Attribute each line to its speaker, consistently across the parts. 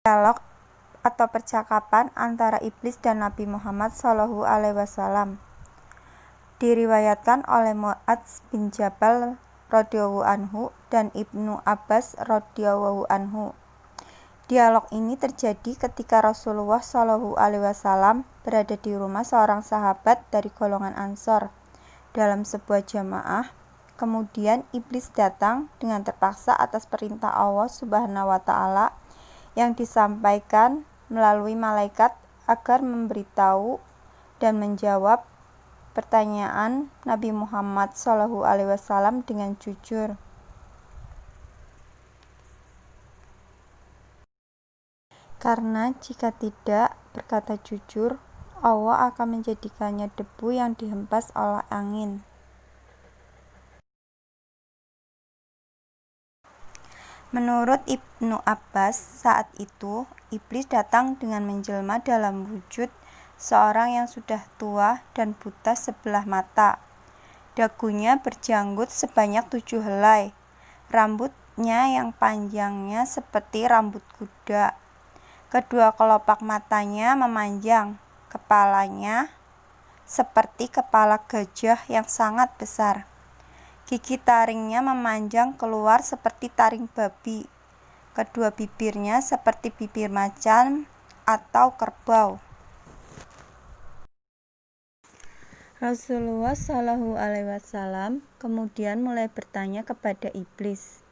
Speaker 1: Dialog atau percakapan antara iblis dan Nabi Muhammad SAW diriwayatkan oleh Mu'adz bin Jabal radhiyallahu anhu dan Ibnu Abbas radhiyallahu anhu. Dialog ini terjadi ketika Rasulullah SAW berada di rumah seorang sahabat dari golongan Ansor dalam sebuah jamaah. Kemudian iblis datang dengan terpaksa atas perintah Allah Subhanahu wa Ta'ala yang disampaikan melalui malaikat agar memberitahu dan menjawab pertanyaan Nabi Muhammad SAW dengan jujur. Karena jika tidak berkata jujur, Allah akan menjadikannya debu yang dihempas oleh angin. Menurut Ibnu Abbas, saat itu iblis datang dengan menjelma dalam wujud seorang yang sudah tua dan buta sebelah mata. Dagunya berjanggut sebanyak 7 helai, rambutnya yang panjangnya seperti rambut kuda. Kedua kelopak matanya memanjang, kepalanya seperti kepala gajah yang sangat besar. Gigi taringnya memanjang keluar seperti taring babi. Kedua bibirnya seperti bibir macan atau kerbau. Rasulullah SAW kemudian mulai bertanya kepada iblis,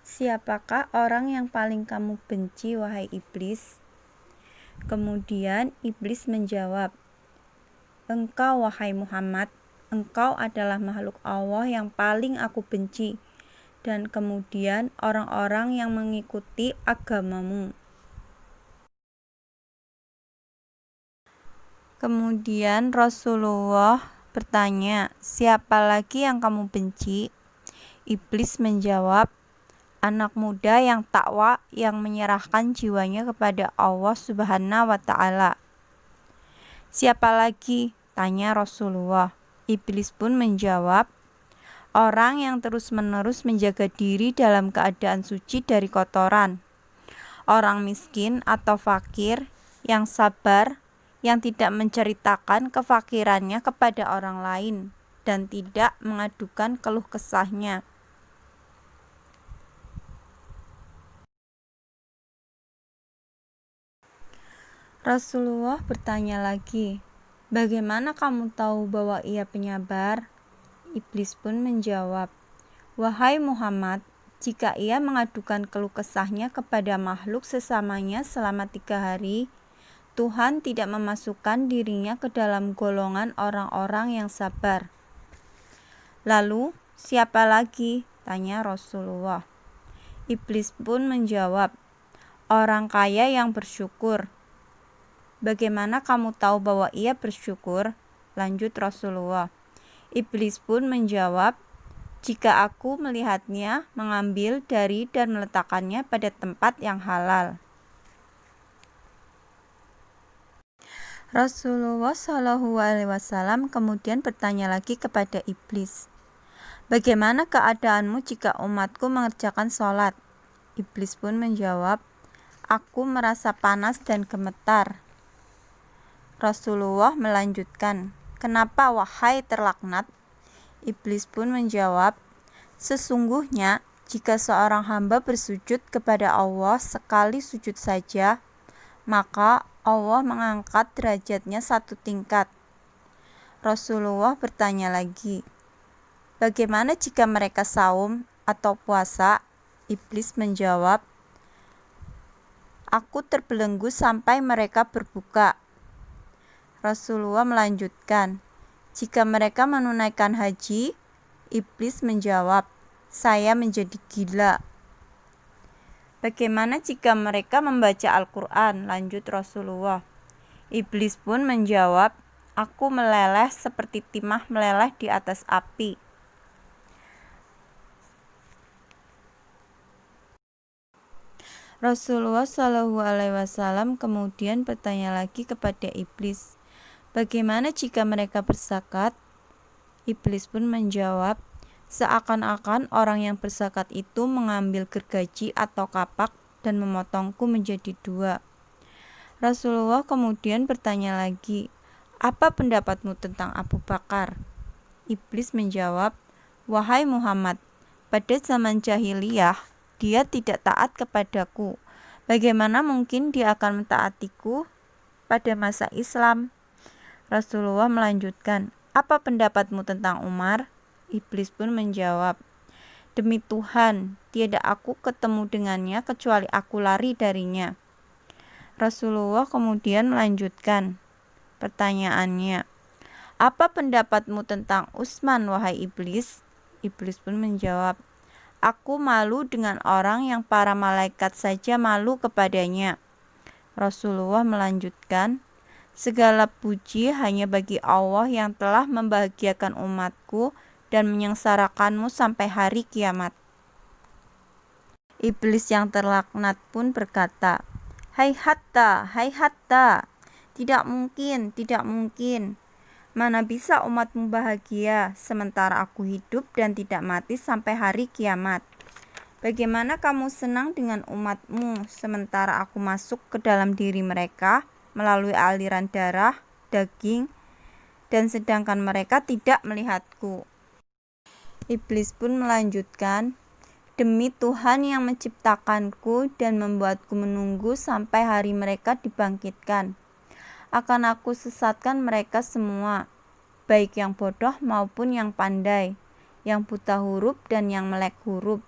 Speaker 1: "Siapakah orang yang paling kamu benci, wahai iblis?" Kemudian iblis menjawab, "Engkau, wahai Muhammad. Engkau adalah makhluk Allah yang paling aku benci, dan kemudian orang-orang yang mengikuti agamamu." Kemudian Rasulullah bertanya, "Siapa lagi yang kamu benci?" Iblis menjawab, "Anak muda yang takwa yang menyerahkan jiwanya kepada Allah Subhanahu wa Ta'ala." "Siapa lagi?" tanya Rasulullah. Iblis pun menjawab, "Orang yang terus-menerus menjaga diri dalam keadaan suci dari kotoran, orang miskin atau fakir yang sabar, yang tidak menceritakan kefakirannya kepada orang lain dan tidak mengadukan keluh kesahnya." Rasulullah bertanya lagi, "Bagaimana kamu tahu bahwa ia penyabar?" Iblis pun menjawab, "Wahai Muhammad, jika ia mengadukan keluh kesahnya kepada makhluk sesamanya selama 3 hari, Tuhan tidak memasukkan dirinya ke dalam golongan orang-orang yang sabar." "Lalu, siapa lagi?" tanya Rasulullah. Iblis pun menjawab, "Orang kaya yang bersyukur." "Bagaimana kamu tahu bahwa ia bersyukur?" lanjut Rasulullah. Iblis pun menjawab, "Jika aku melihatnya mengambil dari dan meletakkannya pada tempat yang halal." Rasulullah SAW kemudian bertanya lagi kepada iblis, "Bagaimana keadaanmu jika umatku mengerjakan sholat?" Iblis pun menjawab, "Aku merasa panas dan gemetar." Rasulullah melanjutkan, "Kenapa, wahai terlaknat?" Iblis pun menjawab, "Sesungguhnya jika seorang hamba bersujud kepada Allah sekali sujud saja, maka Allah mengangkat derajatnya 1 tingkat." Rasulullah bertanya lagi, "Bagaimana jika mereka saum atau puasa?" Iblis menjawab, "Aku terbelenggu sampai mereka berbuka." Rasulullah melanjutkan, "Jika mereka menunaikan haji?" Iblis menjawab, "Saya menjadi gila." "Bagaimana jika mereka membaca Al-Quran?" lanjut Rasulullah. Iblis pun menjawab, "Aku meleleh seperti timah meleleh di atas api." Rasulullah SAW kemudian bertanya lagi kepada iblis, "Bagaimana jika mereka berzakat?" Iblis pun menjawab, Seakan-akan orang yang berzakat itu mengambil gergaji atau kapak dan memotongku menjadi dua. Rasulullah kemudian bertanya lagi, "Apa pendapatmu tentang Abu Bakar?" Iblis menjawab, "Wahai Muhammad, pada zaman jahiliyah, dia tidak taat kepadaku. Bagaimana mungkin dia akan mentaatiku pada masa Islam?" Rasulullah melanjutkan, "Apa pendapatmu tentang Umar?" Iblis pun menjawab, "Demi Tuhan, tiada aku ketemu dengannya kecuali aku lari darinya." Rasulullah kemudian melanjutkan pertanyaannya, "Apa pendapatmu tentang Utsman, wahai iblis?" Iblis pun menjawab, "Aku malu dengan orang yang para malaikat saja malu kepadanya." Rasulullah melanjutkan, "Segala puji hanya bagi Allah yang telah membahagiakan umatku dan menyengsarakanmu sampai hari kiamat." Iblis yang terlaknat pun berkata, hai hatta, tidak mungkin, tidak mungkin. Mana bisa umatmu bahagia sementara aku hidup dan tidak mati sampai hari kiamat? Bagaimana kamu senang dengan umatmu sementara aku masuk ke dalam diri mereka melalui aliran darah, daging, dan sedangkan mereka tidak melihatku?" Iblis pun melanjutkan, "Demi Tuhan yang menciptakanku dan membuatku menunggu sampai hari mereka dibangkitkan, akan aku sesatkan mereka semua, baik yang bodoh maupun yang pandai, yang buta huruf dan yang melek huruf,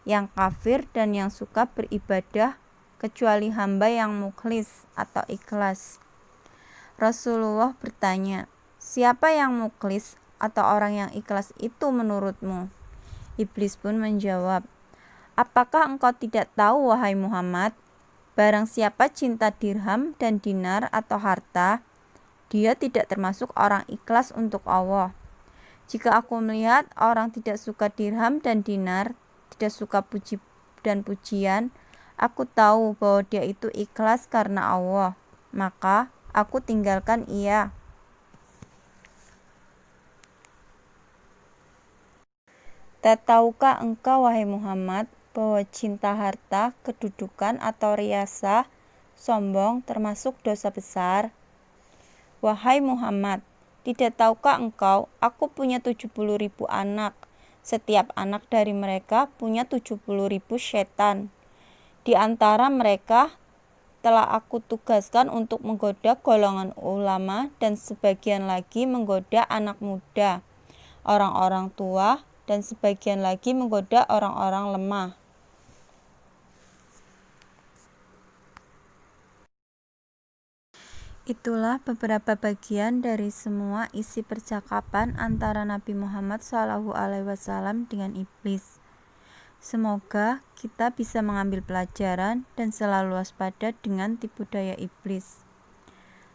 Speaker 1: yang kafir dan yang suka beribadah, kecuali hamba yang mukhlis atau ikhlas." Rasulullah bertanya, "Siapa yang mukhlis atau orang yang ikhlas itu menurutmu?" Iblis pun menjawab, "Apakah engkau tidak tahu, wahai Muhammad, barang siapa cinta dirham dan dinar atau harta, dia tidak termasuk orang ikhlas untuk Allah. Jika aku melihat orang tidak suka dirham dan dinar, tidak suka puji dan pujian, aku tahu bahwa dia itu ikhlas karena Allah, maka aku tinggalkan ia." Tak tahukah engkau, wahai Muhammad, bahwa cinta harta, kedudukan, atau riasa, sombong termasuk dosa besar? Wahai Muhammad, tidak tahukah engkau, aku punya 70.000 anak. Setiap anak dari mereka punya 70.000 setan. Di antara mereka telah aku tugaskan untuk menggoda golongan ulama dan sebagian lagi menggoda anak muda, orang-orang tua, dan sebagian lagi menggoda orang-orang lemah. Itulah beberapa bagian dari semua isi percakapan antara Nabi Muhammad SAW dengan iblis. Semoga kita bisa mengambil pelajaran dan selalu waspada dengan tipu daya iblis.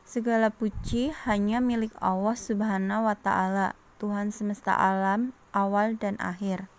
Speaker 1: Segala puji hanya milik Allah Subhanahu wa Ta'ala, Tuhan semesta alam, awal dan akhir.